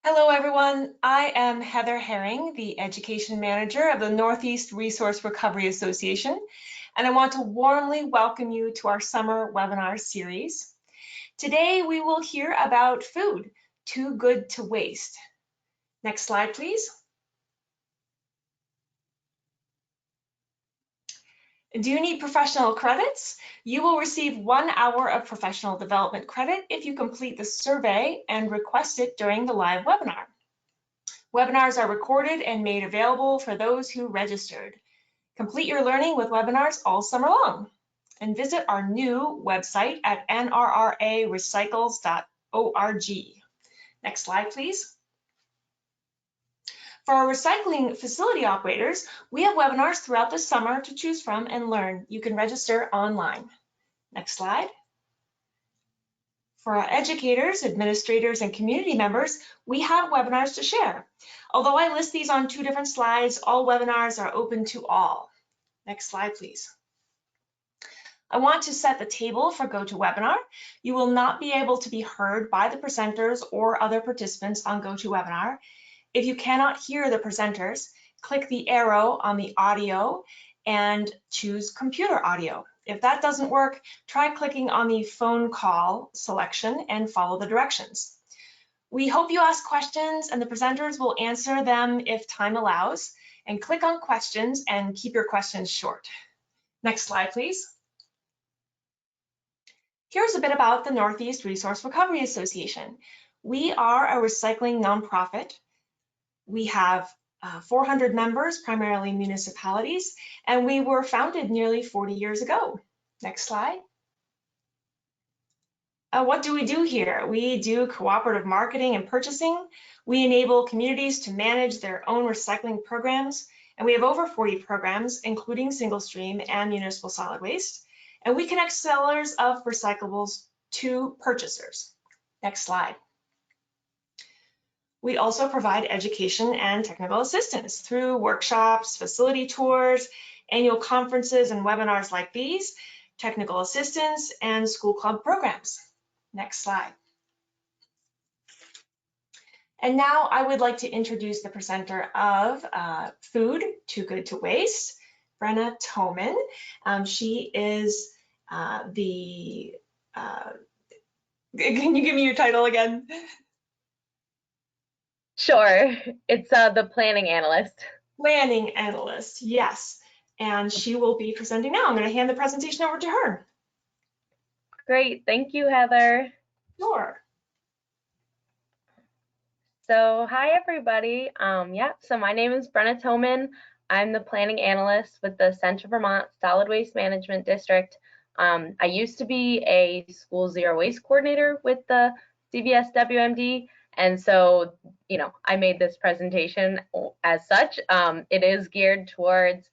Hello, everyone. I am Heather Herring, the Education Manager of the Northeast Resource Recovery Association, and I want to warmly welcome you to our summer webinar series. Today, we will hear about food, too good to waste. Next slide, please. Do you need professional credits? You will receive 1 hour of professional development credit if you complete the survey and request it during the live webinar. Webinars are recorded and made available for those who registered. Complete your learning with webinars all summer long. And visit our new website at nrrarecycles.org. Next slide, please. For our recycling facility operators, we have webinars throughout the summer to choose from and learn. You can register online. Next slide. For our educators, administrators, and community members, we have webinars to share. Although I list these on 2 different slides, all webinars are open to all. Next slide, please. I want to set the table for GoToWebinar. You will not be able to be heard by the presenters or other participants on GoToWebinar. If you cannot hear the presenters, click the arrow on the audio and choose computer audio. If that doesn't work, try clicking on the phone call selection and follow the directions. We hope you ask questions and the presenters will answer them if time allows. And click on questions and keep your questions short. Next slide, please. Here's a bit about the Northeast Resource Recovery Association. We are a recycling nonprofit. We have 400 members, primarily municipalities, and we were founded nearly 40 years ago. Next slide. What do we do here? We do cooperative marketing and purchasing. We enable communities to manage their own recycling programs, and we have over 40 programs, including single stream and municipal solid waste. And we connect sellers of recyclables to purchasers. Next slide. We also provide education and technical assistance through workshops, facility tours, annual conferences and webinars like these, technical assistance, and school club programs. Next slide. And now I would like to introduce the presenter of Food, Too Good to Waste, Brenna Toman. She is can you give me your title again? Sure, it's the planning analyst. Planning analyst, yes. And she will be presenting now. I'm going to hand the presentation over to her. Great, thank you, Heather. Sure. So hi, everybody. So my name is Brenna Toman. I'm the planning analyst with the Central Vermont Solid Waste Management District. I used to be a school zero waste coordinator with the CVS WMD. And so, I made this presentation as such. It is geared towards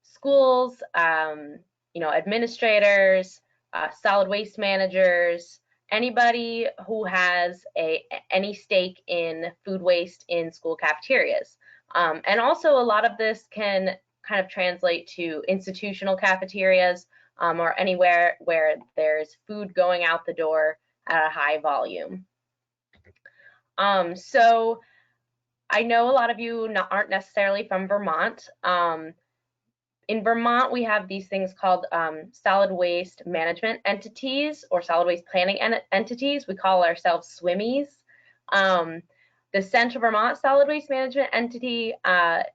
schools, administrators, solid waste managers, anybody who has any stake in food waste in school cafeterias. And also a lot of this can kind of translate to institutional cafeterias or anywhere where there's food going out the door at a high volume. So I know a lot of you aren't necessarily from Vermont. In Vermont, we have these things called solid waste management entities or solid waste planning entities. We call ourselves SWMEs. The Central Vermont Solid Waste Management Entity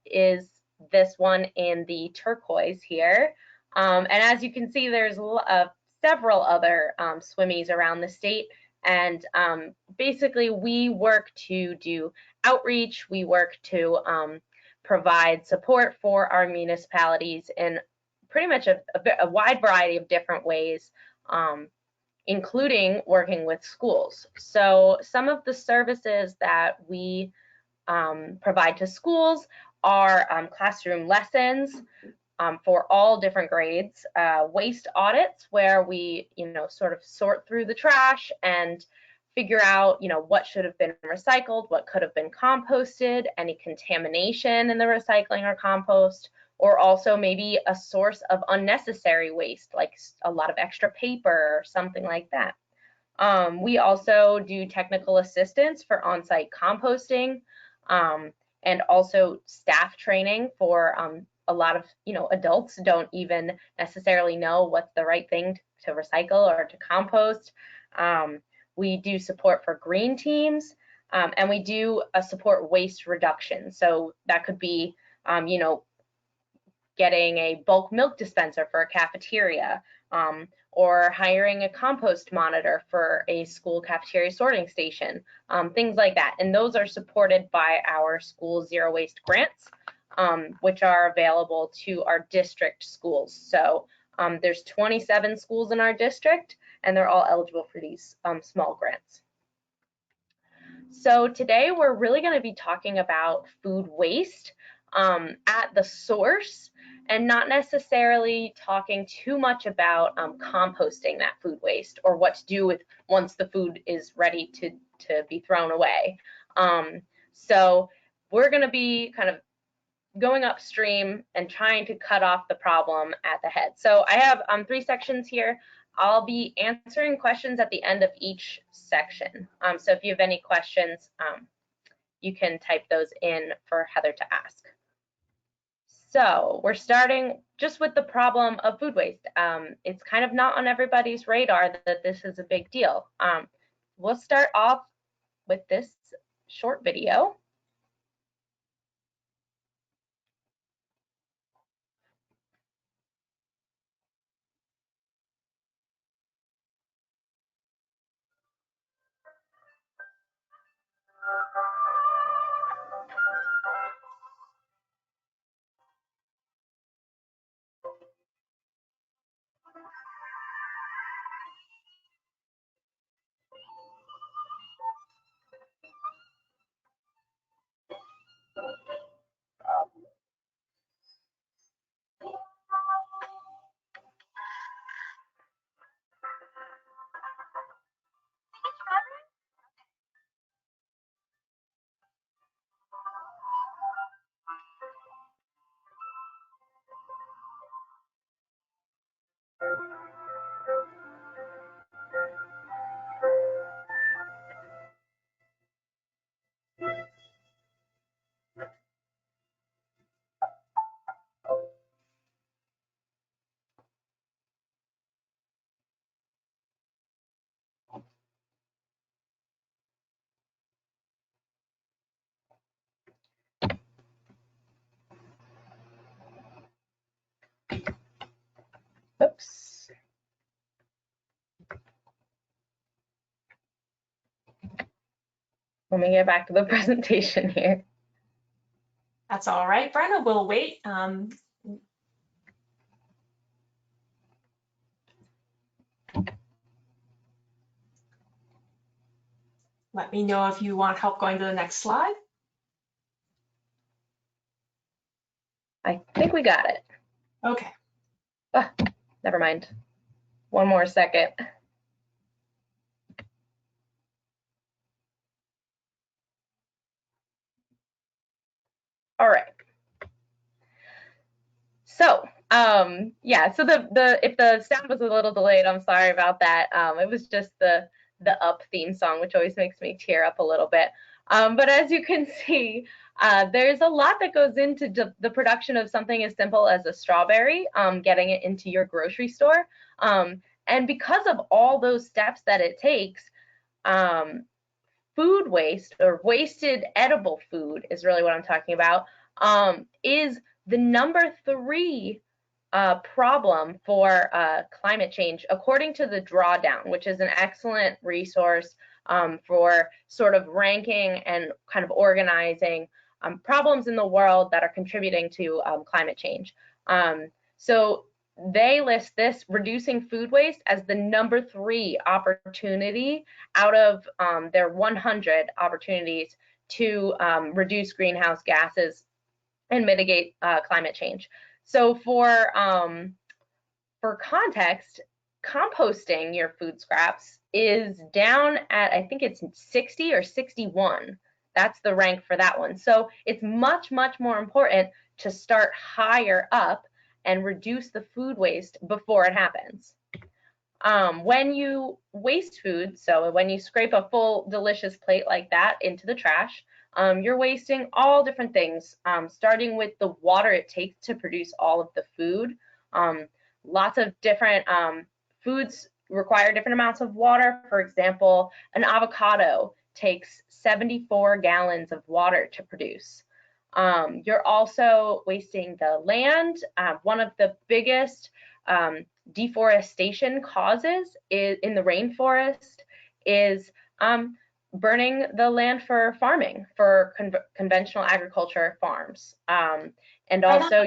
is this one in the turquoise here. And as you can see, there's several other SWMEs around the state. And basically, we work to do outreach. We work to provide support for our municipalities in pretty much a wide variety of different ways, including working with schools. So some of the services that we provide to schools are classroom lessons for all different grades, waste audits where we, sort of sort through the trash and figure out, what should have been recycled, what could have been composted, any contamination in the recycling or compost, or also maybe a source of unnecessary waste, like a lot of extra paper or something like that. We also do technical assistance for on-site composting, and also staff training for a lot of adults don't even necessarily know what's the right thing to recycle or to compost. We do support for green teams, and we do support waste reduction. So that could be getting a bulk milk dispenser for a cafeteria, or hiring a compost monitor for a school cafeteria sorting station, things like that. And those are supported by our school zero waste grants, which are available to our district schools. So there's 27 schools in our district, and they're all eligible for these small grants. So today we're really going to be talking about food waste at the source, and not necessarily talking too much about composting that food waste or what to do with once the food is ready to be thrown away. So we're going to be kind of going upstream and trying to cut off the problem at the head. So I have 3 sections here. I'll be answering questions at the end of each section. So if you have any questions, you can type those in for Heather to ask. So we're starting just with the problem of food waste. It's kind of not on everybody's radar that this is a big deal. We'll start off with this short video. Oops. Let me get back to the presentation here. That's all right, Brenna, we'll wait. Let me know if you want help going to the next slide. I think we got it. Okay. Oh, never mind. One more second. All right. So yeah, so if the sound was a little delayed, I'm sorry about that. It was just the Up theme song, which always makes me tear up a little bit. But as you can see, there's a lot that goes into the production of something as simple as a strawberry, getting it into your grocery store. And because of all those steps that it takes, food waste, or wasted edible food is really what I'm talking about, is the number 3 problem for climate change, according to the Drawdown, which is an excellent resource for sort of ranking and kind of organizing problems in the world that are contributing to climate change. So they list this, reducing food waste, as the number 3 opportunity out of their 100 opportunities to reduce greenhouse gases and mitigate climate change. So for context, composting your food scraps is down at, I think it's 60 or 61. That's the rank for that one. So it's much, much more important to start higher up and reduce the food waste before it happens. When you waste food, so when you scrape a full delicious plate like that into the trash, you're wasting all different things, starting with the water it takes to produce all of the food. Lots of different foods require different amounts of water. For example, an avocado takes 74 gallons of water to produce. You're also wasting the land. One of the biggest deforestation causes in the rainforest is burning the land for farming, for conventional agriculture farms. And also,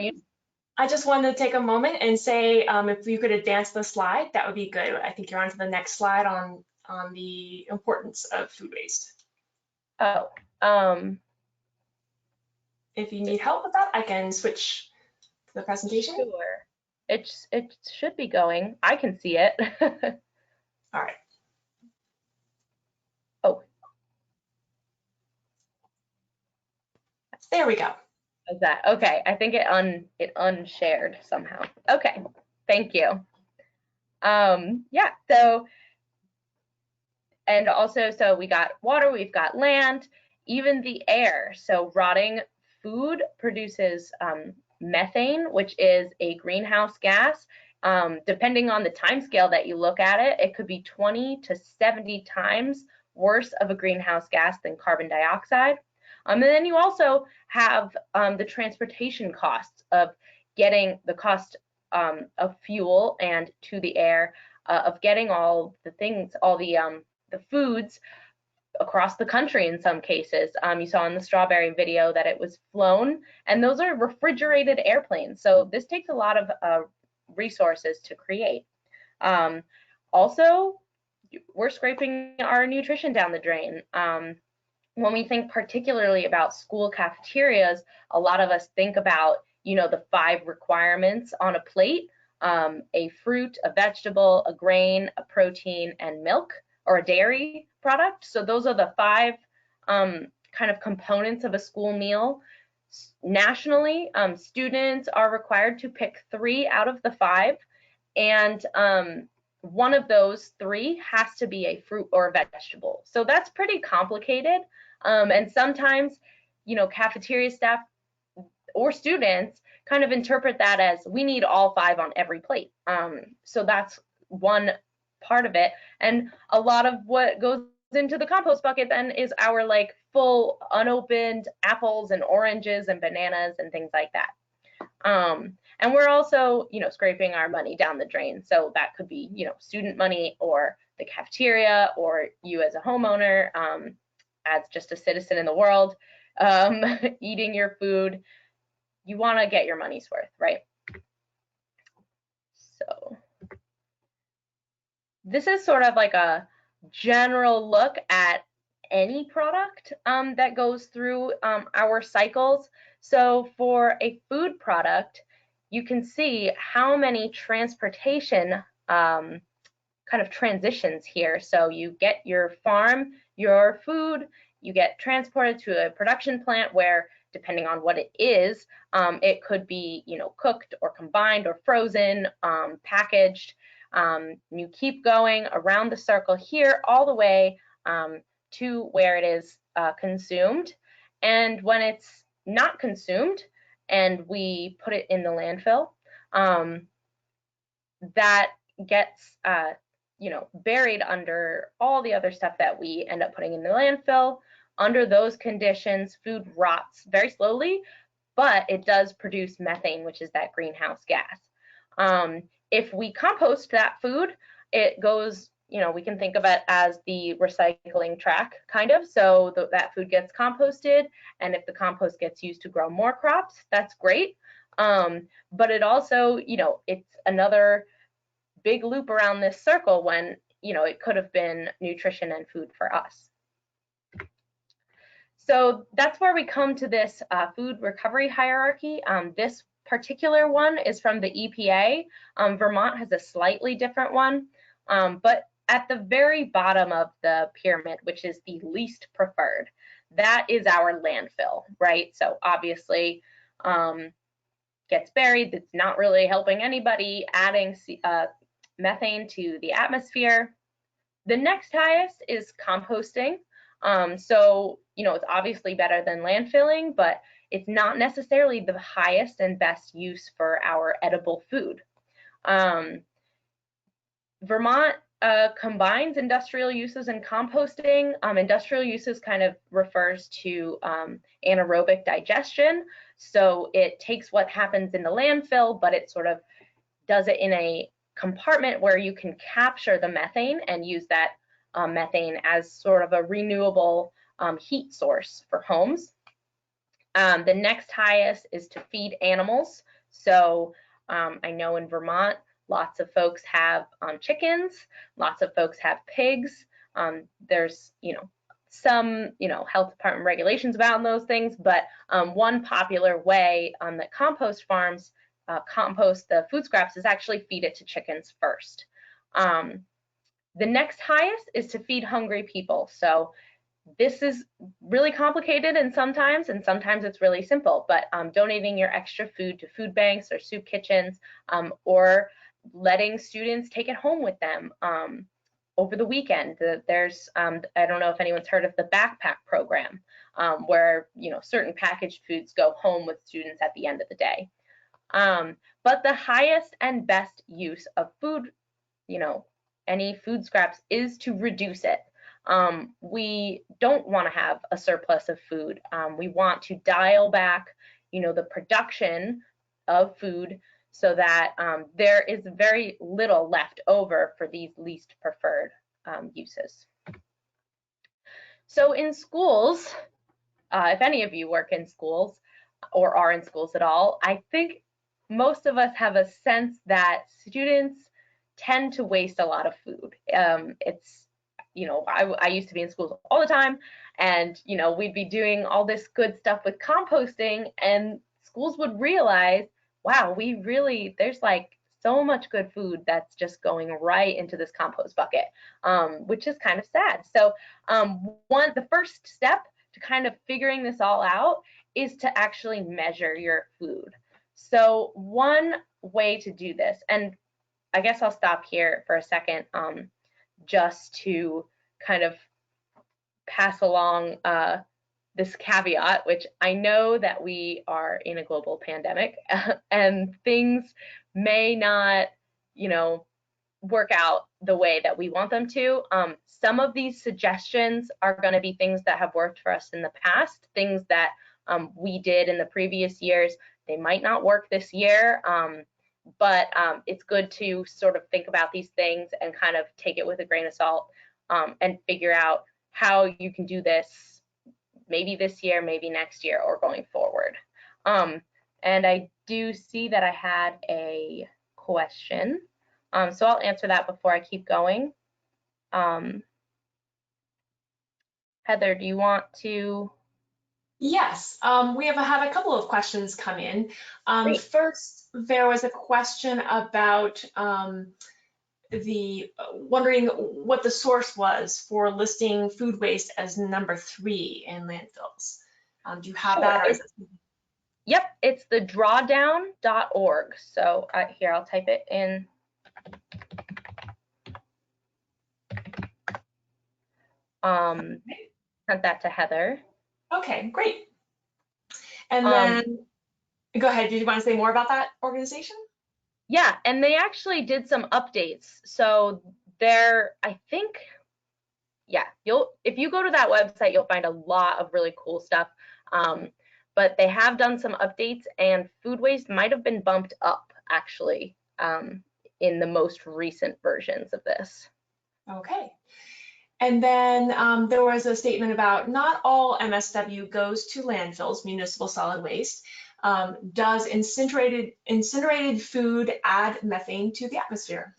I just wanted to take a moment and say, if you could advance the slide, that would be good. I think you're on to the next slide on the importance of food waste. Oh, if you need help with that, I can switch to the presentation. Sure. It should be going. I can see it. All right. Oh. There we go. Is that okay? I think it unshared somehow. Okay, thank you. Yeah, so, and also, so we got water, we've got land, even the air. So rotting food produces methane, which is a greenhouse gas. Depending on the time scale that you look at it, it could be 20 to 70 times worse of a greenhouse gas than carbon dioxide. And then you also have the transportation costs of getting the cost of fuel and to the air, of getting all the things, all the foods across the country in some cases. You saw in the strawberry video that it was flown, and those are refrigerated airplanes. So this takes a lot of resources to create. Also, we're scraping our nutrition down the drain. When we think particularly about school cafeterias, a lot of us think about, you know, the 5 requirements on a plate: a fruit, a vegetable, a grain, a protein, and milk, or a dairy product. So those are the 5 kind of components of a school meal. Nationally, students are required to pick 3 out of the 5, and one of those 3 has to be a fruit or a vegetable. So that's pretty complicated. And sometimes, you know, cafeteria staff or students kind of interpret that as we need all 5 on every plate. So that's one part of it. And a lot of what goes into the compost bucket then is our like full unopened apples and oranges and bananas and things like that. And we're also, you know, scraping our money down the drain. So that could be, you know, student money, or the cafeteria, or you as a homeowner, as just a citizen in the world, eating your food. You want to get your money's worth, right? So this is sort of like a general look at any product that goes through our cycles. So for a food product, you can see how many transportation kind of transitions here. So you get your farm, your food, you get transported to a production plant where, depending on what it is, it could be, you know, cooked or combined or frozen, packaged. You keep going around the circle here all the way to where it is consumed. And when it's not consumed and we put it in the landfill, that gets you know, buried under all the other stuff that we end up putting in the landfill. Under those conditions, food rots very slowly, but it does produce methane, which is that greenhouse gas. If we compost that food, it goes, you know, we can think of it as the recycling track, kind of. So that food gets composted, and if the compost gets used to grow more crops, that's great. But it also, you know, it's another big loop around this circle when, you know, it could have been nutrition and food for us. So that's where we come to this food recovery hierarchy. This particular one is from the EPA. Vermont has a slightly different one, but at the very bottom of the pyramid, which is the least preferred, that is our landfill, right? So obviously gets buried. It's not really helping anybody, adding methane to the atmosphere. The next highest is composting. So, it's obviously better than landfilling, but it's not necessarily the highest and best use for our edible food. Vermont combines industrial uses and composting. Industrial uses kind of refers to anaerobic digestion. So it takes what happens in the landfill, but it sort of does it in a compartment where you can capture the methane and use that methane as sort of a renewable heat source for homes. The next highest is to feed animals. So I know in Vermont, lots of folks have chickens, lots of folks have pigs. There's, some, health department regulations about those things, but one popular way that compost farms compost the food scraps is actually feed it to chickens first. The next highest is to feed hungry people. So this is really complicated and sometimes it's really simple, but donating your extra food to food banks or soup kitchens, or letting students take it home with them over the weekend. There's, I don't know if anyone's heard of the backpack program, where, certain packaged foods go home with students at the end of the day. But the highest and best use of food, any food scraps, is to reduce it. We don't want to have a surplus of food. We want to dial back, the production of food so that there is very little left over for these least preferred uses. So in schools, if any of you work in schools or are in schools at all, I think most of us have a sense that students tend to waste a lot of food. It's, I used to be in schools all the time, and, we'd be doing all this good stuff with composting, and schools would realize, wow, there's like so much good food that's just going right into this compost bucket, which is kind of sad. So the first step to kind of figuring this all out is to actually measure your food. So one way to do this, and I guess I'll stop here for a second, just to kind of pass along this caveat, which I know that we are in a global pandemic and things may not, work out the way that we want them to. Some of these suggestions are going to be things that have worked for us in the past, things that we did in the previous years. They might not work this year, but it's good to sort of think about these things and kind of take it with a grain of salt, and figure out how you can do this maybe this year, maybe next year, or going forward. And I do see that I had a question, so I'll answer that before I keep going. Heather, do you want to? Yes, we have had a couple of questions come in. First, there was a question about wondering what the source was for listing food waste as number 3 in landfills. Do you have that? Or is it... Yep, it's the drawdown.org. So here, I'll type it in. Sent that to Heather. Okay, great. And then, go ahead, did you want to say more about that organization? Yeah, and they actually did some updates. So I think, yeah, if you go to that website, you'll find a lot of really cool stuff. But they have done some updates, and food waste might have been bumped up, actually, in the most recent versions of this. Okay. And then there was a statement about not all MSW goes to landfills, municipal solid waste. Does incinerated food add methane to the atmosphere?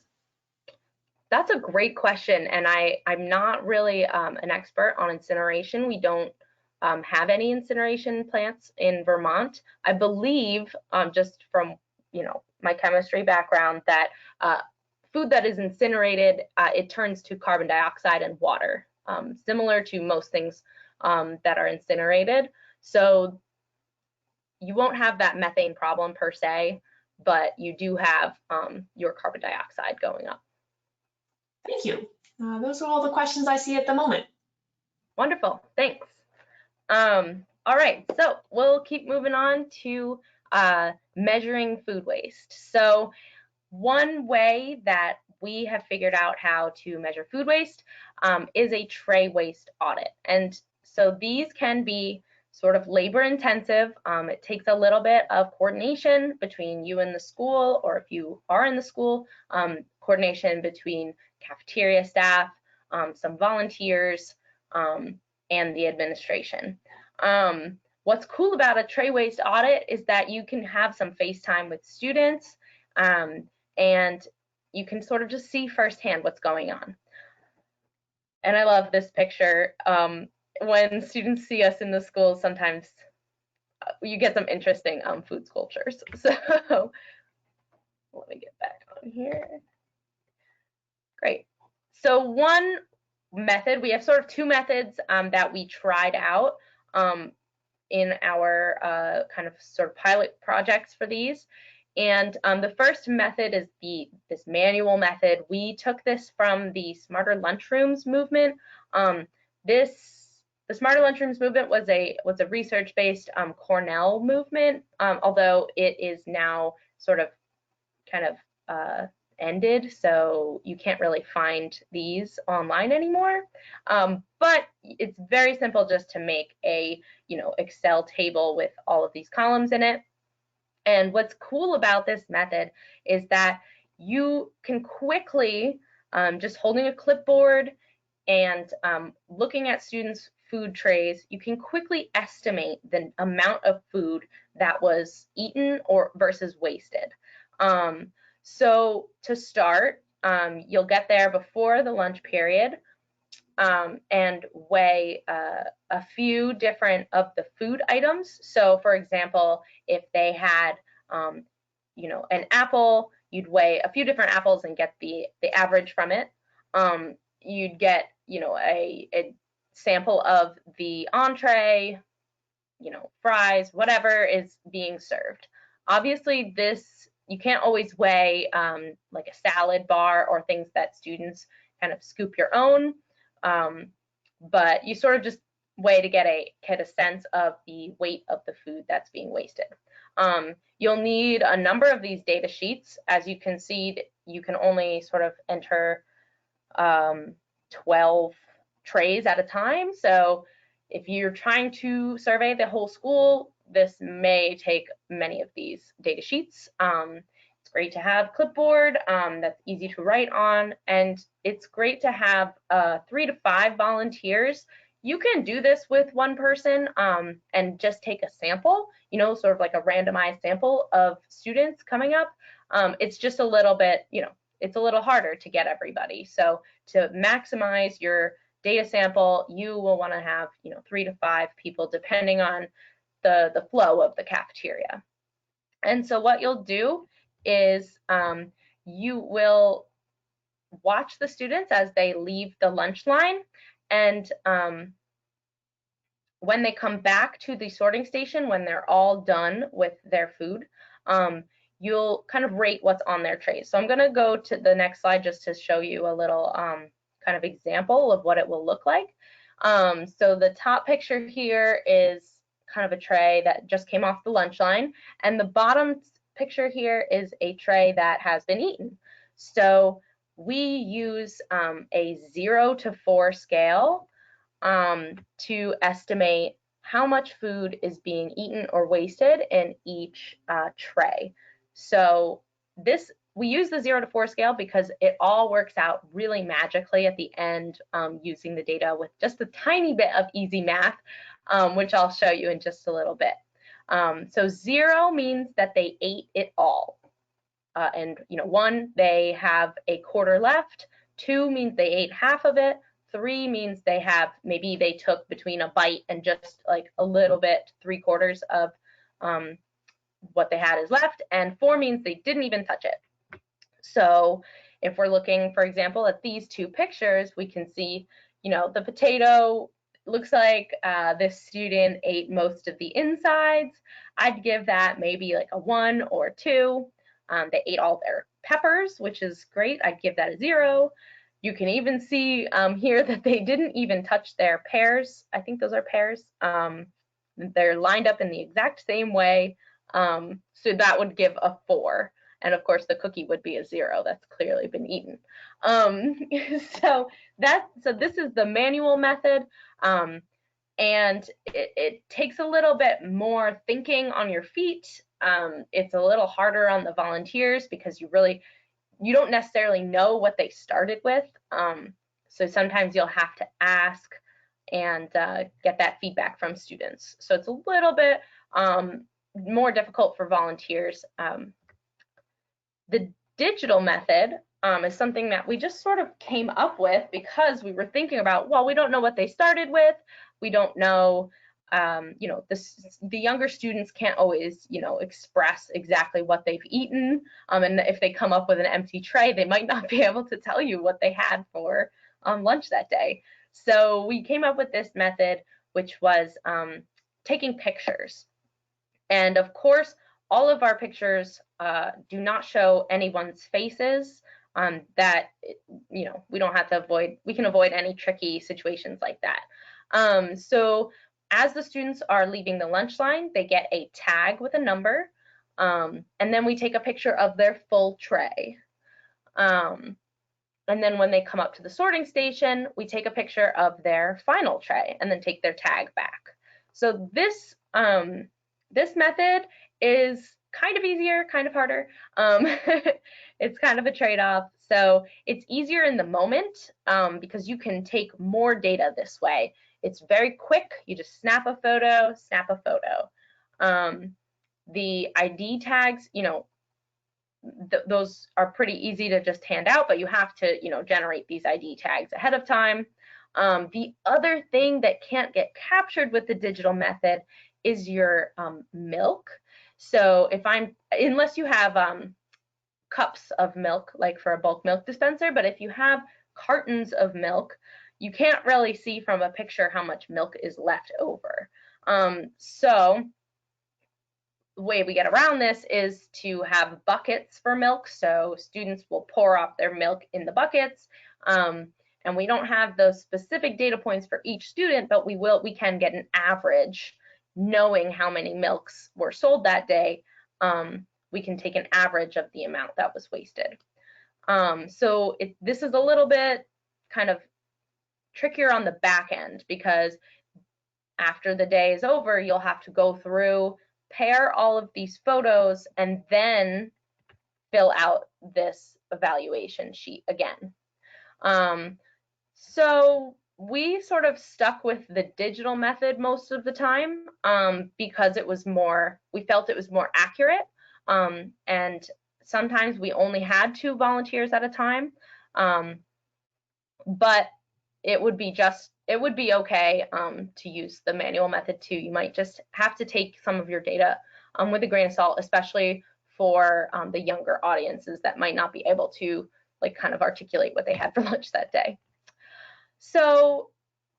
That's a great question, and I'm not really an expert on incineration. We don't have any incineration plants in Vermont. I believe, just from my chemistry background, that food that is incinerated, it turns to carbon dioxide and water, similar to most things that are incinerated. So you won't have that methane problem per se, but you do have your carbon dioxide going up. thank you. Those are all the questions I see at the moment. Wonderful, thanks. All right, so we'll keep moving on to measuring food waste. So one way that we have figured out how to measure food waste is a tray waste audit. And so these can be sort of labor intensive. It takes a little bit of coordination between you and the school, or if you are in the school, coordination between cafeteria staff, some volunteers, and the administration. What's cool about a tray waste audit is that you can have some FaceTime with students, and you can sort of just see firsthand what's going on. And I love this picture. When students see us in the schools, sometimes you get some interesting food sculptures. So let me get back on here. Great. So one method, we have sort of two methods that we tried out in our kind of sort of pilot projects for these. And the first method is this manual method. We took this from the Smarter Lunchrooms movement. The Smarter Lunchrooms movement was a research-based Cornell movement, although it is now sort of kind of ended, so you can't really find these online anymore. But it's very simple just to make a Excel table with all of these columns in it. And what's cool about this method is that you can quickly, just holding a clipboard and looking at students' food trays, you can quickly estimate the amount of food that was eaten or versus wasted. So to start, you'll get there before the lunch period and weigh a few different of the food items. So for example, if they had an apple, you'd weigh a few different apples and get the average from it. You'd get a sample of the entree, fries, whatever is being served. Obviously you can't always weigh like a salad bar or things that students kind of scoop your own, but you sort of just weigh to get a sense of the weight of the food that's being wasted. You'll need a number of these data sheets. As you can see, you can only sort of enter 12 trays at a time. So if you're trying to survey the whole school, this may take many of these data sheets. It's great to have clipboard that's easy to write on, and it's great to have 3 to 5 volunteers. You can do this with one person and just take a sample, sort of like a randomized sample of students coming up. It's just a little bit, it's a little harder to get everybody. So to maximize your data sample, you will want to have 3 to 5 people depending on the flow of the cafeteria. And so what you'll do is you will watch the students as they leave the lunch line, and when they come back to the sorting station, when they're all done with their food, you'll kind of rate what's on their trays. So I'm going to go to the next slide just to show you a little kind of example of what it will look like. So the top picture here is kind of a tray that just came off the lunch line, and the bottom picture here is a tray that has been eaten. So we use a 0 to 4 scale to estimate how much food is being eaten or wasted in each tray. So we use the 0 to 4 scale because it all works out really magically at the end using the data with just a tiny bit of easy math, which I'll show you in just a little bit. So 0 means that they ate it all. And 1, they have a quarter left. 2 means they ate half of it. 3 means maybe they took between a bite and just like a little bit, 3/4 of what they had is left. And 4 means they didn't even touch it. So if we're looking, for example, at these two pictures, we can see, the potato looks like this student ate most of the insides. I'd give that maybe like a 1 or 2. They ate all their peppers, which is great. I'd give that a 0. You can even see here that they didn't even touch their pairs. I think those are pairs. They're lined up in the exact same way. So that would give a 4. And of course the cookie would be a 0. That's clearly been eaten. So this is the manual method. And it takes a little bit more thinking on your feet. It's a little harder on the volunteers because you don't necessarily know what they started with. So sometimes you'll have to ask and get that feedback from students. So it's a little bit more difficult for volunteers. The digital method is something that we just sort of came up with because we were thinking about, well, we don't know what they started with. We don't know, the younger students can't always, express exactly what they've eaten. And if they come up with an empty tray, they might not be able to tell you what they had for lunch that day. So we came up with this method, which was taking pictures. And of course, all of our pictures do not show anyone's faces. That we don't have to avoid. We can avoid any tricky situations like that. So as the students are leaving the lunch line, they get a tag with a number, and then we take a picture of their full tray. And then when they come up to the sorting station, we take a picture of their final tray and then take their tag back. So this method is kind of easier, kind of harder. It's kind of a trade-off. So it's easier in the moment because you can take more data this way. It's very quick. You just snap a photo, snap a photo. The ID tags, those are pretty easy to just hand out, but you have to, generate these ID tags ahead of time. The other thing that can't get captured with the digital method is your milk. So unless you have cups of milk, like for a bulk milk dispenser, but if you have cartons of milk, you can't really see from a picture how much milk is left over. So the way we get around this is to have buckets for milk. So students will pour off their milk in the buckets. And we don't have those specific data points for each student, but we can get an average. Knowing how many milks were sold that day, we can take an average of the amount that was wasted. So this is a little bit kind of trickier on the back end because after the day is over, you'll have to go through, pair all of these photos, and then fill out this evaluation sheet again. So we sort of stuck with the digital method most of the time because we felt it was more accurate. And sometimes we only had 2 volunteers at a time. But it would be okay to use the manual method too. You might just have to take some of your data with a grain of salt, especially for the younger audiences that might not be able to kind of articulate what they had for lunch that day. So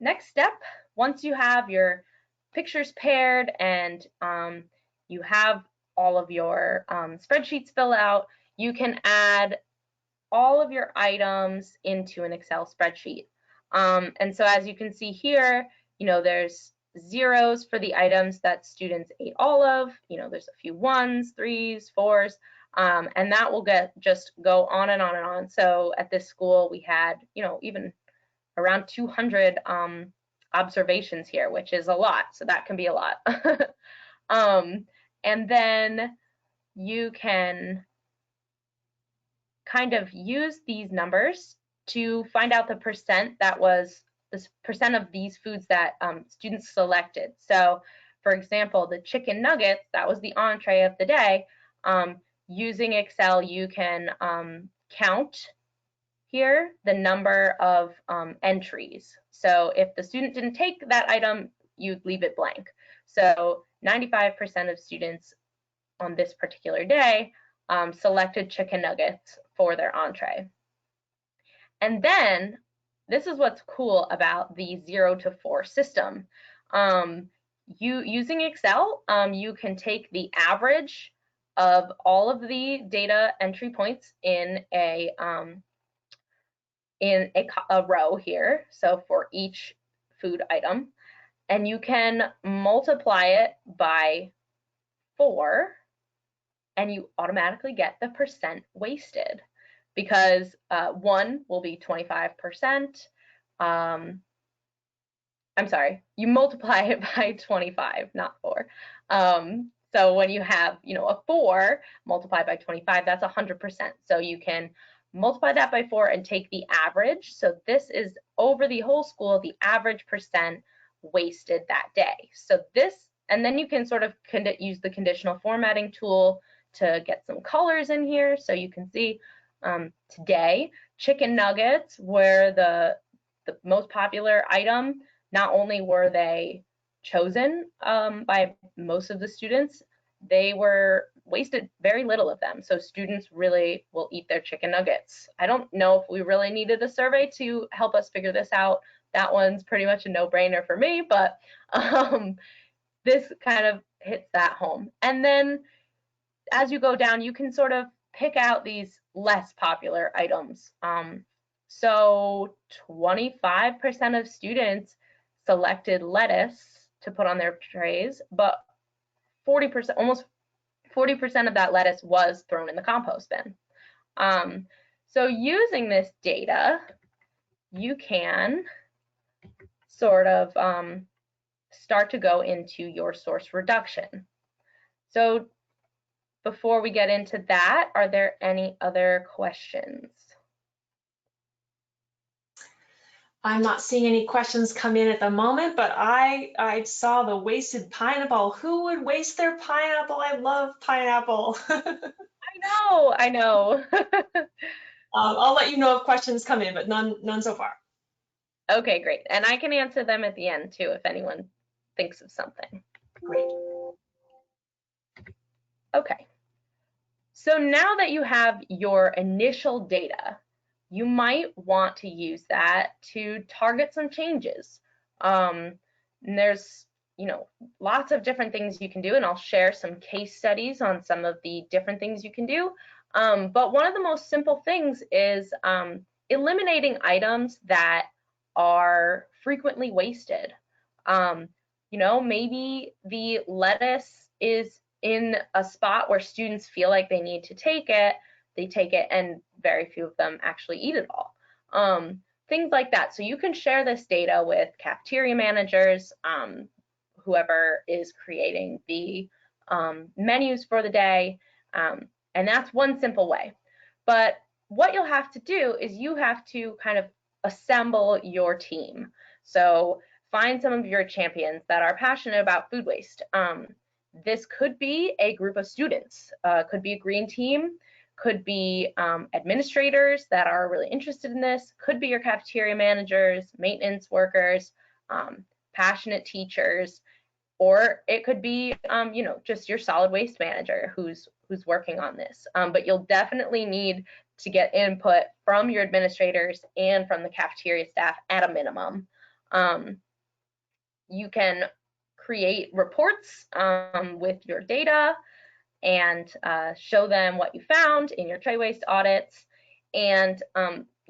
next step, once you have your pictures paired and you have all of your spreadsheets filled out, you can add all of your items into an Excel spreadsheet. And so as you can see here, there's zeros for the items that students ate all of, there's a few 1s, 3s, 4s, and that will just go on and on and on. So at this school, we had, even around 200 observations here, which is a lot. So that can be a lot. And then you can kind of use these numbers to find out the percent of these foods that students selected. So for example, the chicken nuggets, that was the entree of the day. Using Excel, you can count here the number of entries. So if the student didn't take that item, you'd leave it blank. So 95% of students on this particular day selected chicken nuggets for their entree. And then this is what's cool about the 0 to 4 system. Using Excel, you can take the average of all of the data entry points in in a row here, so for each food item, and you can multiply it by 4, and you automatically get the percent wasted, because 1 will be 25%. I'm sorry, you multiply it by 25, not 4. So when you have, a 4 multiplied by 25, that's 100%. So you can multiply that by 4 and take the average. So this is over the whole school, the average percent wasted that day. So this, and then you can sort of use the conditional formatting tool to get some colors in here. So you can see today, chicken nuggets were the most popular item. Not only were they chosen by most of the students, they were wasted very little of them. So students really will eat their chicken nuggets. I don't know if we really needed a survey to help us figure this out. That one's pretty much a no-brainer for me, but this kind of hits that home. And then as you go down, you can sort of pick out these less popular items. So 25% of students selected lettuce to put on their trays, but 40%, almost 40% of that lettuce was thrown in the compost bin. So using this data, you can sort of start to go into your source reduction. So before we get into that, are there any other questions? I'm not seeing any questions come in at the moment, but I saw the wasted pineapple. Who would waste their pineapple? I love pineapple. I know. I'll let you know if questions come in, but none so far. Okay, great. And I can answer them at the end too if anyone thinks of something. Great. Okay. So now that you have your initial data, you might want to use that to target some changes. And there's, lots of different things you can do, and I'll share some case studies on some of the different things you can do. But one of the most simple things is eliminating items that are frequently wasted. Maybe the lettuce is in a spot where students feel like they need to take it, they take it, and very few of them actually eat it all. Things like that. So you can share this data with cafeteria managers, whoever is creating the menus for the day, and that's one simple way. But what you'll have to do is you have to kind of assemble your team. So find some of your champions that are passionate about food waste. This could be a group of students, could be a green team, could be administrators that are really interested in this, could be your cafeteria managers, maintenance workers, passionate teachers, or it could be just your solid waste manager who's working on this. But you'll definitely need to get input from your administrators and from the cafeteria staff at a minimum. You can create reports with your data and show them what you found in your tray waste audits. And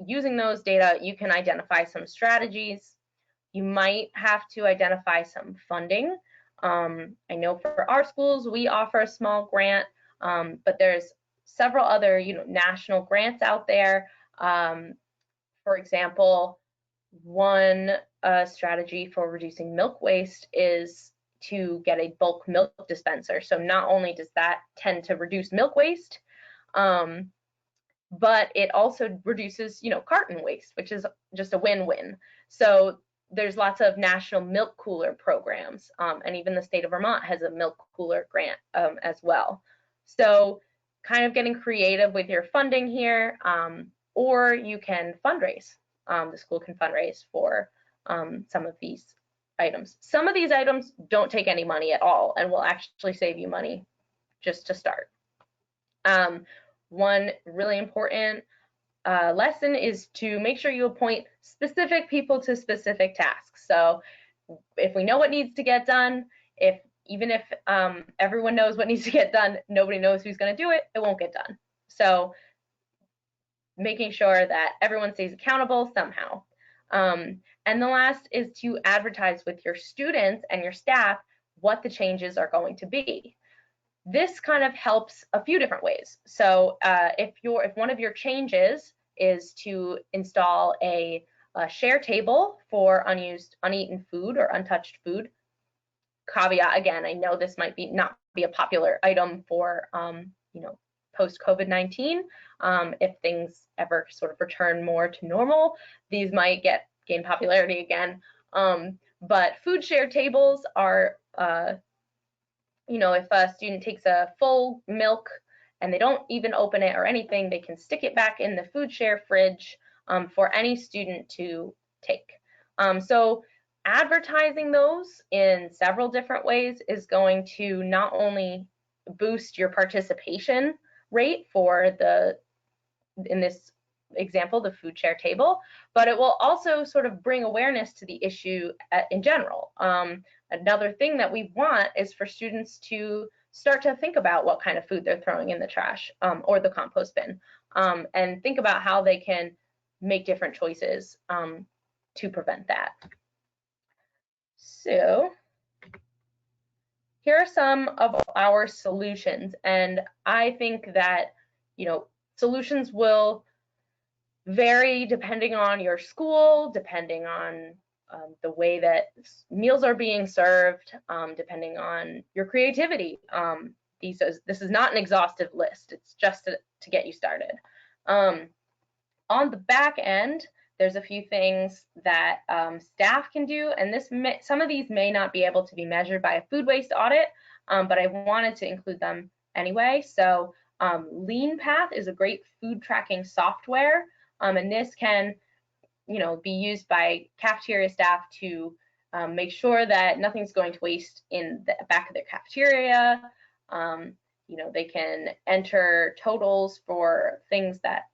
using those data, you can identify some strategies. You might have to identify some funding. I know for our schools, we offer a small grant, but there's several other national grants out there. For example, one strategy for reducing milk waste is to get a bulk milk dispenser. So not only does that tend to reduce milk waste, but it also reduces, carton waste, which is just a win-win. So there's lots of national milk cooler programs, and even the state of Vermont has a milk cooler grant as well. So kind of getting creative with your funding here, or you can fundraise. The school can fundraise for some of these items. Some of these items don't take any money at all and will actually save you money just to start. One really important lesson is to make sure you appoint specific people to specific tasks. So if we know what needs to get done, even if everyone knows what needs to get done, nobody knows who's going to do it, it won't get done. So making sure that everyone stays accountable somehow. And the last is to advertise with your students and your staff what the changes are going to be. This kind of helps a few different ways. So if one of your changes is to install a share table for uneaten food or untouched food, caveat again, I know this might not be a popular item for post COVID-19. If things ever sort of return more to normal, these might gain popularity again. But food share tables are if a student takes a full milk and they don't even open it or anything, they can stick it back in the food share fridge for any student to take. So advertising those in several different ways is going to not only boost your participation rate for in this example, the food share table, but it will also sort of bring awareness to the issue in general. Another thing that we want is for students to start to think about what kind of food they're throwing in the trash or the compost bin, and think about how they can make different choices to prevent that. So here are some of our solutions, and I think that solutions will vary depending on your school, depending on the way that meals are being served, depending on your creativity. This is not an exhaustive list. It's just to get you started. On the back end, there's a few things that staff can do, and some of these may not be able to be measured by a food waste audit, but I wanted to include them anyway. So LeanPath is a great food tracking software, and this can be used by cafeteria staff to make sure that nothing's going to waste in the back of their cafeteria. They can enter totals for things that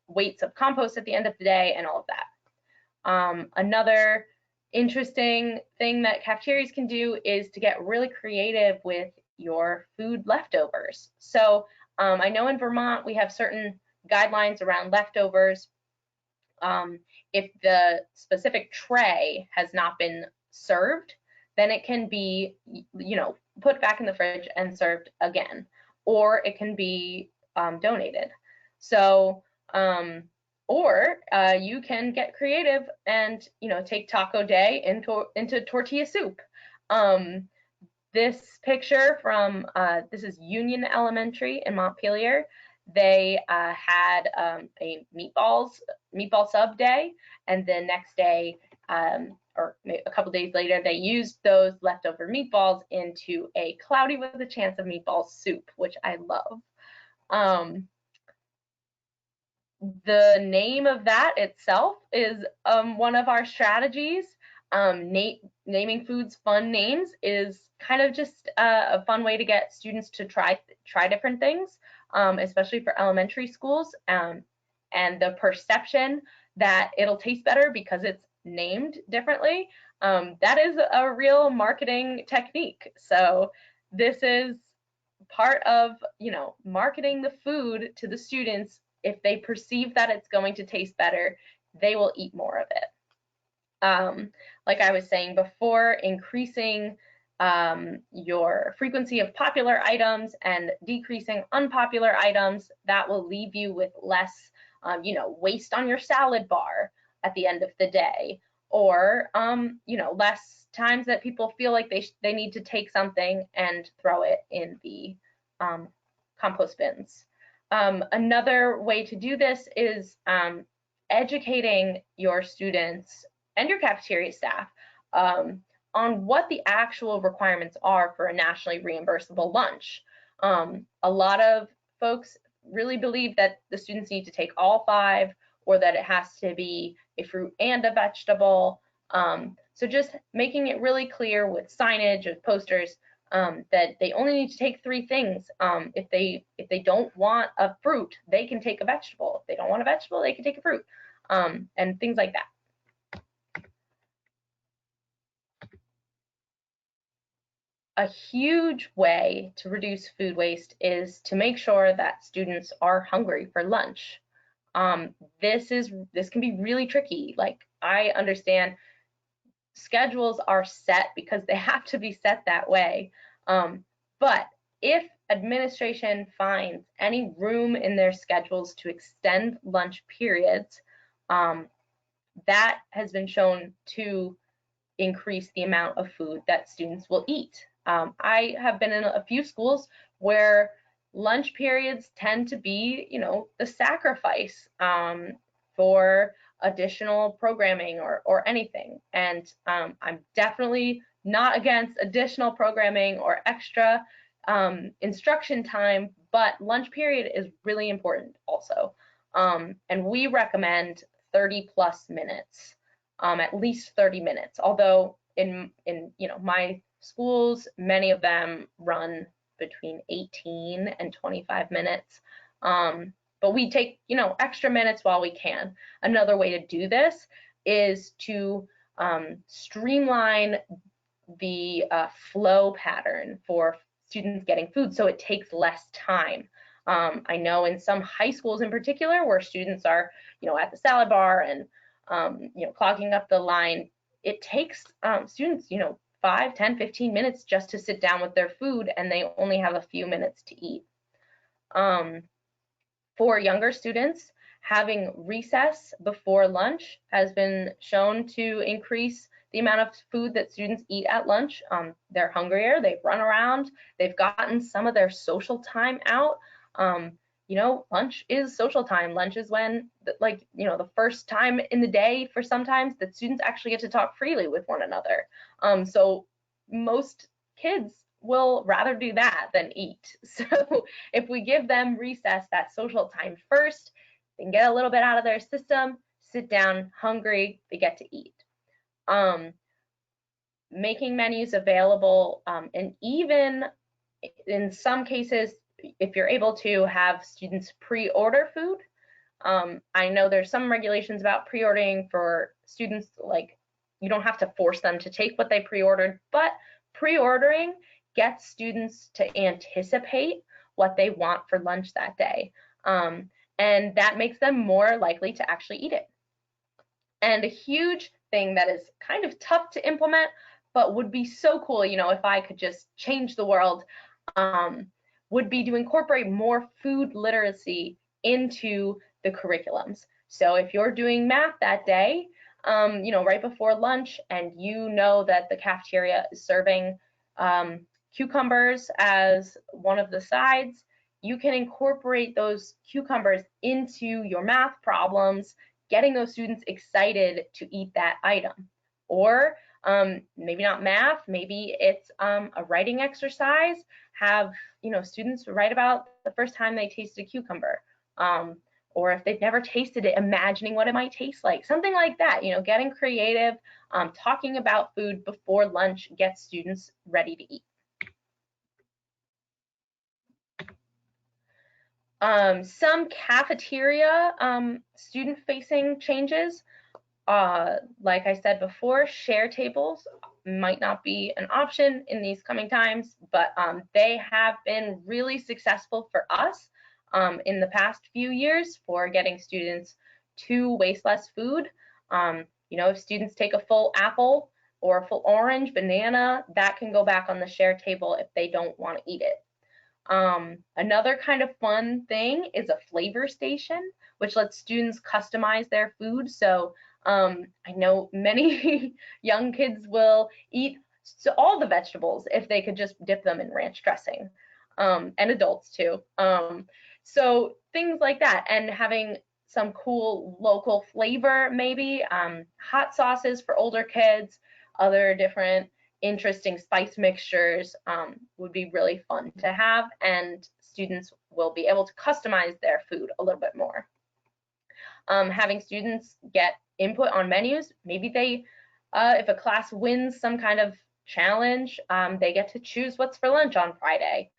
weights of compost at the end of the day and all of that. Another interesting thing that cafeterias can do is to get really creative with your food leftovers. So I know in Vermont we have certain guidelines around leftovers. If the specific tray has not been served, then it can be, put back in the fridge and served again, or it can be donated. So, or you can get creative and, take taco day into tortilla soup. This picture from, this is Union Elementary in Montpelier. They had a meatball sub day, and the next day, or a couple days later, they used those leftover meatballs into a cloudy with a chance of meatball soup, which I love. The name of that itself is one of our strategies. Naming foods fun names is kind of just a fun way to get students to try different things, especially for elementary schools, and the perception that it'll taste better because it's named differently. That is a real marketing technique. So this is part of, marketing the food to the students. If they perceive that it's going to taste better, they will eat more of it. Like I was saying before, increasing your frequency of popular items and decreasing unpopular items, that will leave you with less, waste on your salad bar at the end of the day, or, less times that people feel like they need to take something and throw it in the compost bins. Another way to do this is educating your students and your cafeteria staff on what the actual requirements are for a nationally reimbursable lunch. A lot of folks really believe that the students need to take all 5, or that it has to be a fruit and a vegetable. So just making it really clear with signage, with posters, that they only need to take 3 things. If they don't want a fruit, they can take a vegetable. If they don't want a vegetable, they can take a fruit, and things like that. A huge way to reduce food waste is to make sure that students are hungry for lunch. This can be really tricky. Like, I understand schedules are set because they have to be set that way. But if administration finds any room in their schedules to extend lunch periods, that has been shown to increase the amount of food that students will eat. I have been in a few schools where lunch periods tend to be, the sacrifice for additional programming or anything. And I'm definitely not against additional programming or extra instruction time, but lunch period is really important also. And we recommend 30 plus minutes, at least 30 minutes. Although in my schools, many of them run between 18 and 25 minutes. But we take, extra minutes while we can. Another way to do this is to streamline the flow pattern for students getting food so it takes less time. I know in some high schools in particular where students are, at the salad bar and, clogging up the line, it takes students, 5, 10, 15 minutes just to sit down with their food, and they only have a few minutes to eat. For younger students, having recess before lunch has been shown to increase the amount of food that students eat at lunch. They're hungrier, they've run around, they've gotten some of their social time out. Lunch is social time. Lunch is when, the first time in the day for sometimes that students actually get to talk freely with one another. So most kids will rather do that than eat. So if we give them recess, that social time first, they can get a little bit out of their system, sit down hungry, they get to eat. Making menus available, and even in some cases, if you're able to have students pre-order food. I know there's some regulations about pre-ordering for students, like you don't have to force them to take what they pre-ordered, but pre-ordering gets students to anticipate what they want for lunch that day. And that makes them more likely to actually eat it. And a huge thing that is kind of tough to implement, but would be so cool, if I could just change the world, would be to incorporate more food literacy into the curriculums. So if you're doing math that day, right before lunch, and that the cafeteria is serving cucumbers as one of the sides, you can incorporate those cucumbers into your math problems, getting those students excited to eat that item. Or maybe not math, maybe it's a writing exercise. Have students write about the first time they tasted a cucumber, or if they've never tasted it, imagining what it might taste like, something like that. Getting creative, talking about food before lunch gets students ready to eat. Some cafeteria student-facing changes. Like I said before, share tables might not be an option in these coming times, but they have been really successful for us in the past few years for getting students to waste less food. If students take a full apple or a full orange, banana, that can go back on the share table if they don't want to eat it. Another kind of fun thing is a flavor station, which lets students customize their food. So I know many young kids will eat all the vegetables if they could just dip them in ranch dressing, and adults too. So things like that, and having some cool local flavor, maybe hot sauces for older kids, other different interesting spice mixtures would be really fun to have, and students will be able to customize their food a little bit more. Having students get input on menus, maybe they, if a class wins some kind of challenge, they get to choose what's for lunch on Friday.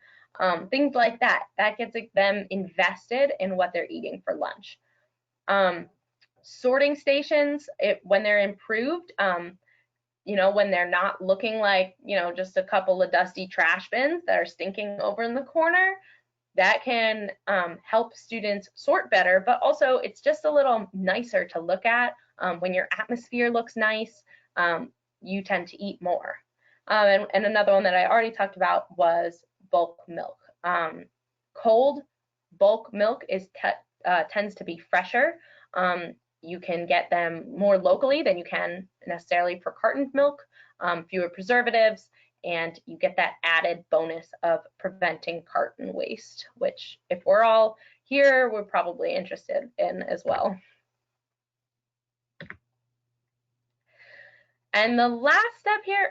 Things like that, that gets them invested in what they're eating for lunch. Sorting stations, when they're improved, when they're not looking like, just a couple of dusty trash bins that are stinking over in the corner, that can help students sort better, but also it's just a little nicer to look at. When your atmosphere looks nice, you tend to eat more. And another one that I already talked about was bulk milk. Cold bulk milk tends to be fresher. You can get them more locally than you can necessarily for cartoned milk, fewer preservatives, and you get that added bonus of preventing carton waste, which if we're all here, we're probably interested in as well. And the last step here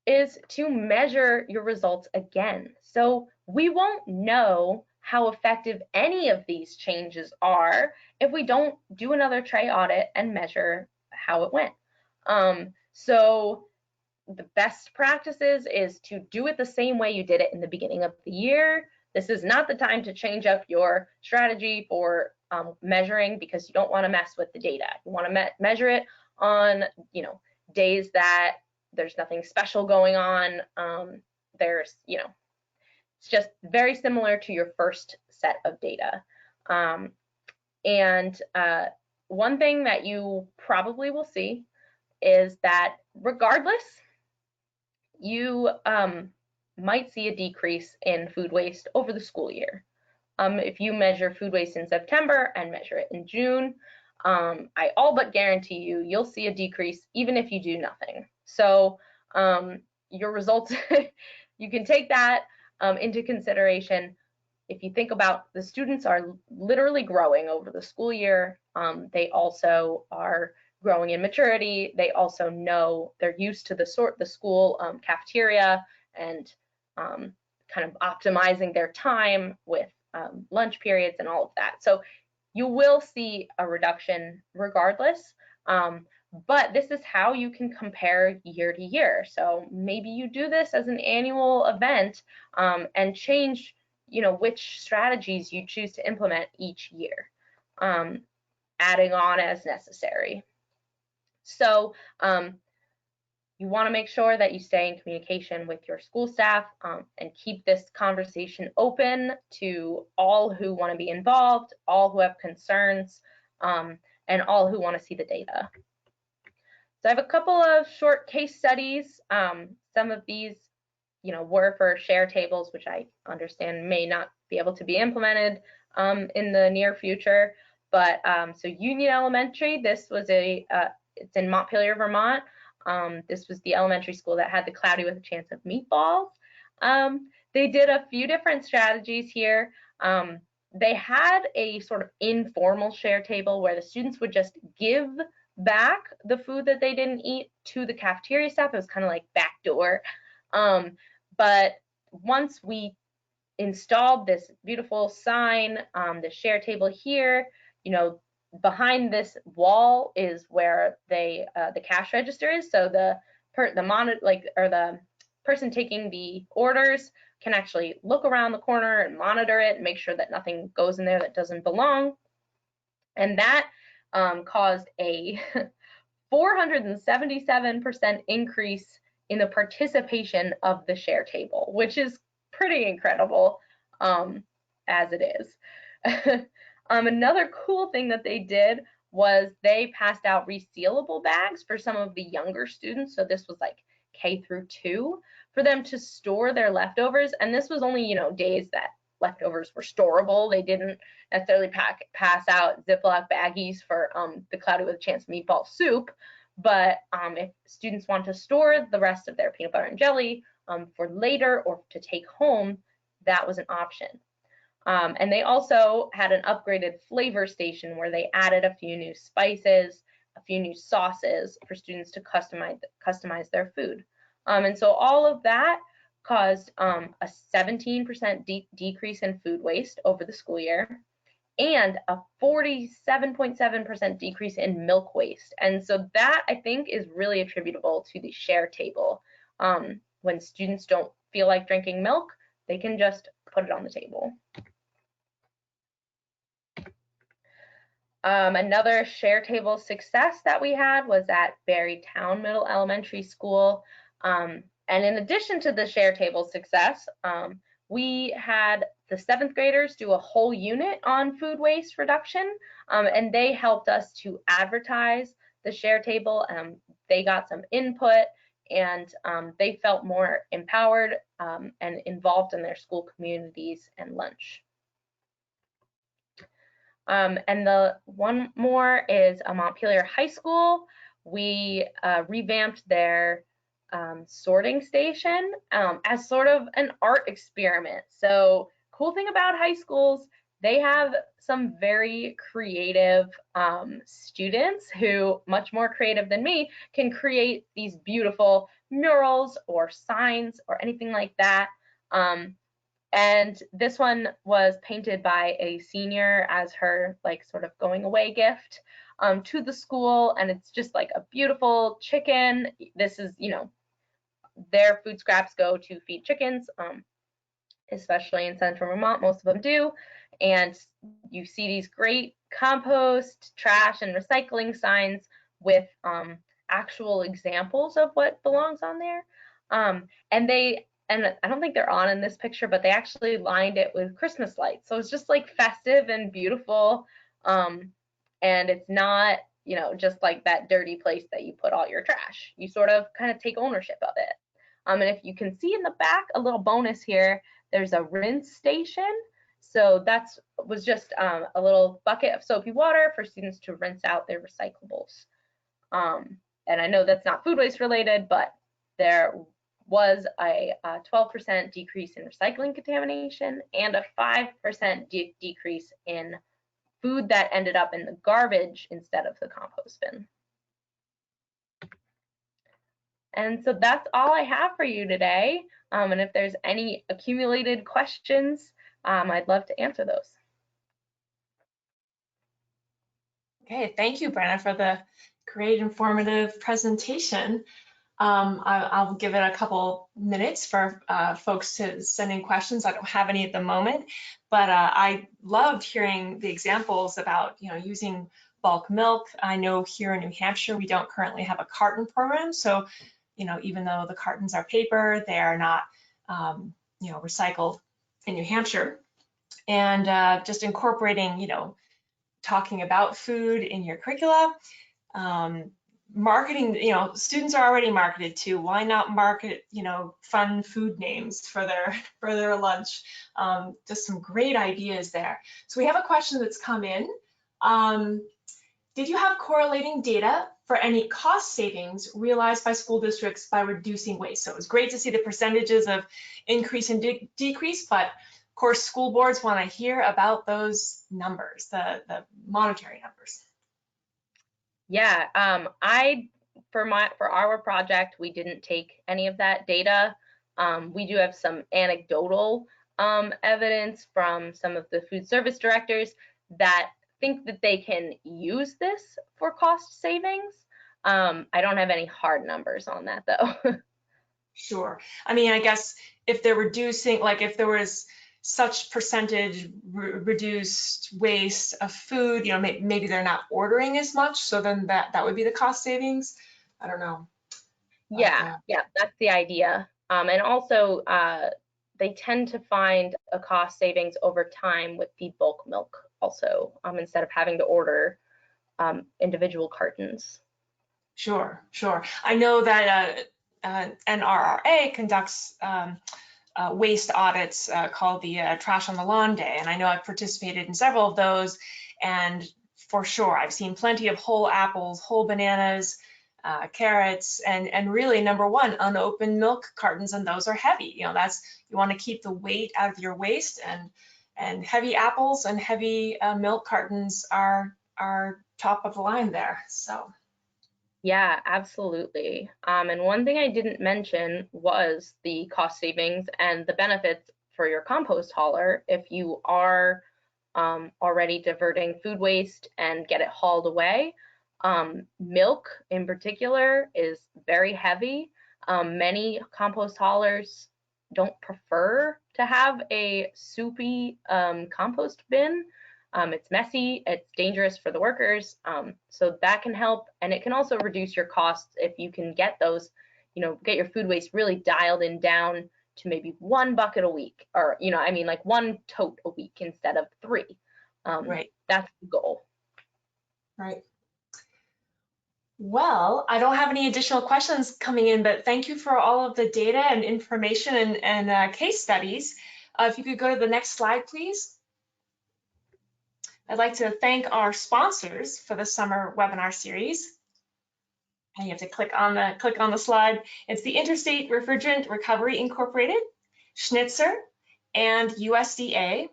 is to measure your results again. So we won't know how effective any of these changes are if we don't do another tray audit and measure how it went. So the best practices is to do it the same way you did it in the beginning of the year. This is not the time to change up your strategy for measuring, because you don't want to mess with the data. You want to measure it on, days that there's nothing special going on. It's just very similar to your first set of data. One thing that you probably will see is that regardless, you might see a decrease in food waste over the school year. If you measure food waste in September and measure it in June, I all but guarantee you'll see a decrease even if you do nothing. So your results, you can take that into consideration. If you think about, the students are literally growing over the school year. They also are growing in maturity. They also know they're used to the school cafeteria and kind of optimizing their time with lunch periods and all of that. So you will see a reduction regardless, but this is how you can compare year to year. So maybe you do this as an annual event and change, which strategies you choose to implement each year, adding on as necessary. So you want to make sure that you stay in communication with your school staff and keep this conversation open to all who want to be involved, all who have concerns, and all who want to see the data. So I have a couple of short case studies. Some of these, were for share tables, which I understand may not be able to be implemented in the near future. But so Union Elementary, this was it's in Montpelier, Vermont. This was the elementary school that had the cloudy with a chance of meatballs. They did a few different strategies here. They had a sort of informal share table where the students would just give back the food that they didn't eat to the cafeteria staff. It was kind of like backdoor. But once we installed this beautiful sign, the share table here, behind this wall is where the cash register is. So the person taking the orders can actually look around the corner and monitor it and make sure that nothing goes in there that doesn't belong. And that caused a 477% increase in the participation of the share table, which is pretty incredible as it is. Another cool thing that they did was they passed out resealable bags for some of the younger students. So this was like K through 2 for them to store their leftovers. And this was only, days that leftovers were storable. They didn't necessarily pass out Ziploc baggies for the cloudy with a chance of meatball soup. But if students want to store the rest of their peanut butter and jelly for later or to take home, that was an option. And they also had an upgraded flavor station where they added a few new spices, a few new sauces for students to customize their food. And so all of that caused a 17% decrease in food waste over the school year and a 47.7% decrease in milk waste. And so that, I think, is really attributable to the share table. When students don't feel like drinking milk, they can just put it on the table. Another share table success that we had was at Berrytown Middle Elementary School. And in addition to the share table success, we had the 7th graders do a whole unit on food waste reduction, and they helped us to advertise the share table. They got some input, and they felt more empowered and involved in their school communities and lunch. And the one more is a Montpelier High School. We revamped their sorting station as sort of an art experiment. So cool thing about high schools, they have some very creative students who, much more creative than me, can create these beautiful murals or signs or anything like that. And this one was painted by a senior as her like sort of going away gift to the school, and it's just like a beautiful chicken. This is, you know, their food scraps go to feed chickens, especially in central Vermont, most of them do. And you see these great compost, trash, and recycling signs with actual examples of what belongs on there. And I don't think they're on in this picture, but they actually lined it with Christmas lights. So it's just like festive and beautiful. And it's not, you know, just like that dirty place that you put all your trash. You sort of kind of take ownership of it. And if you can see in the back, a little bonus here, there's a rinse station. So that was just a little bucket of soapy water for students to rinse out their recyclables. And I know that's not food waste related, but there was a 12% decrease in recycling contamination and a 5% decrease in food that ended up in the garbage instead of the compost bin. And so that's all I have for you today. And if there's any accumulated questions, I'd love to answer those. Okay, thank you, Brenna, for the great informative presentation. I'll give it a couple minutes for folks to send in questions. I don't have any at the moment, but I loved hearing the examples about, you know, using bulk milk. I know here in New Hampshire, we don't currently have a carton program. So, you know, even though the cartons are paper, they are not, you know, recycled in New Hampshire. And just incorporating, you know, talking about food in your curricula. Marketing, you know, students are already marketed to. Why not market, you know, fun food names for their lunch? Just some great ideas there. So we have a question that's come in. Did you have correlating data for any cost savings realized by school districts by reducing waste? So it was great to see the percentages of increase and decrease, but of course, school boards want to hear about those numbers, the monetary numbers. Yeah, for our project, we didn't take any of that data. We do have some anecdotal evidence from some of the food service directors that think that they can use this for cost savings. I don't have any hard numbers on that though. Sure. I mean, I guess if they're reducing, like if there was such percentage reduced waste of food, you know, maybe they're not ordering as much, so then that would be the cost savings. I don't know. Yeah, yeah, that's the idea. And also, they tend to find a cost savings over time with the bulk milk also, instead of having to order individual cartons. Sure, sure. I know that NRRA conducts waste audits called the Trash on the Lawn Day, and I know I've participated in several of those, and for sure I've seen plenty of whole apples, whole bananas, carrots, and really number one, unopened milk cartons, and those are heavy. You know, that's, you want to keep the weight out of your waste, and heavy apples and heavy milk cartons are top of the line there. So. Yeah, absolutely. And one thing I didn't mention was the cost savings and the benefits for your compost hauler if you are already diverting food waste and get it hauled away. Milk in particular is very heavy. Many compost haulers don't prefer to have a soupy compost bin. It's messy, it's dangerous for the workers, so that can help, and it can also reduce your costs if you can get those, you know, get your food waste really dialed in down to maybe 1 bucket a week, or, you know, I mean, like 1 tote a week instead of 3. Right. That's the goal. Right. Well, I don't have any additional questions coming in, but thank you for all of the data and information and case studies. If you could go to the next slide, please. I'd like to thank our sponsors for the summer webinar series. And you have to click on the slide. It's the Interstate Refrigerant Recovery Incorporated, Schnitzer, and USDA.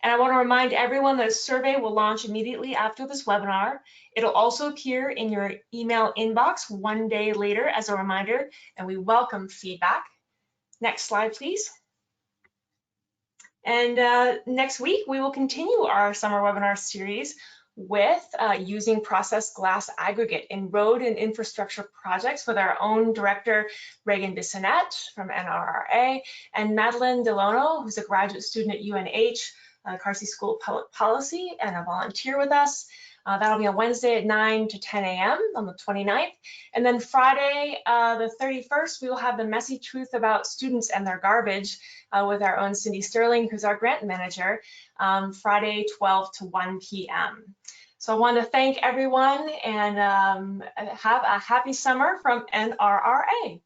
And I want to remind everyone that a survey will launch immediately after this webinar. It'll also appear in your email inbox 1 day later as a reminder, and we welcome feedback. Next slide, please. And next week, we will continue our summer webinar series with using processed glass aggregate in road and infrastructure projects with our own director, Reagan Bissonette from NRRA, and Madeline Delono, who's a graduate student at UNH, Carsey School of Public Policy, and a volunteer with us. That'll be on Wednesday at 9 to 10 a.m. on the 29th. And then Friday, the 31st, we will have the messy truth about students and their garbage with our own Cindy Sterling, who's our grant manager, Friday, 12 to 1 p.m. So I want to thank everyone and have a happy summer from NRRA.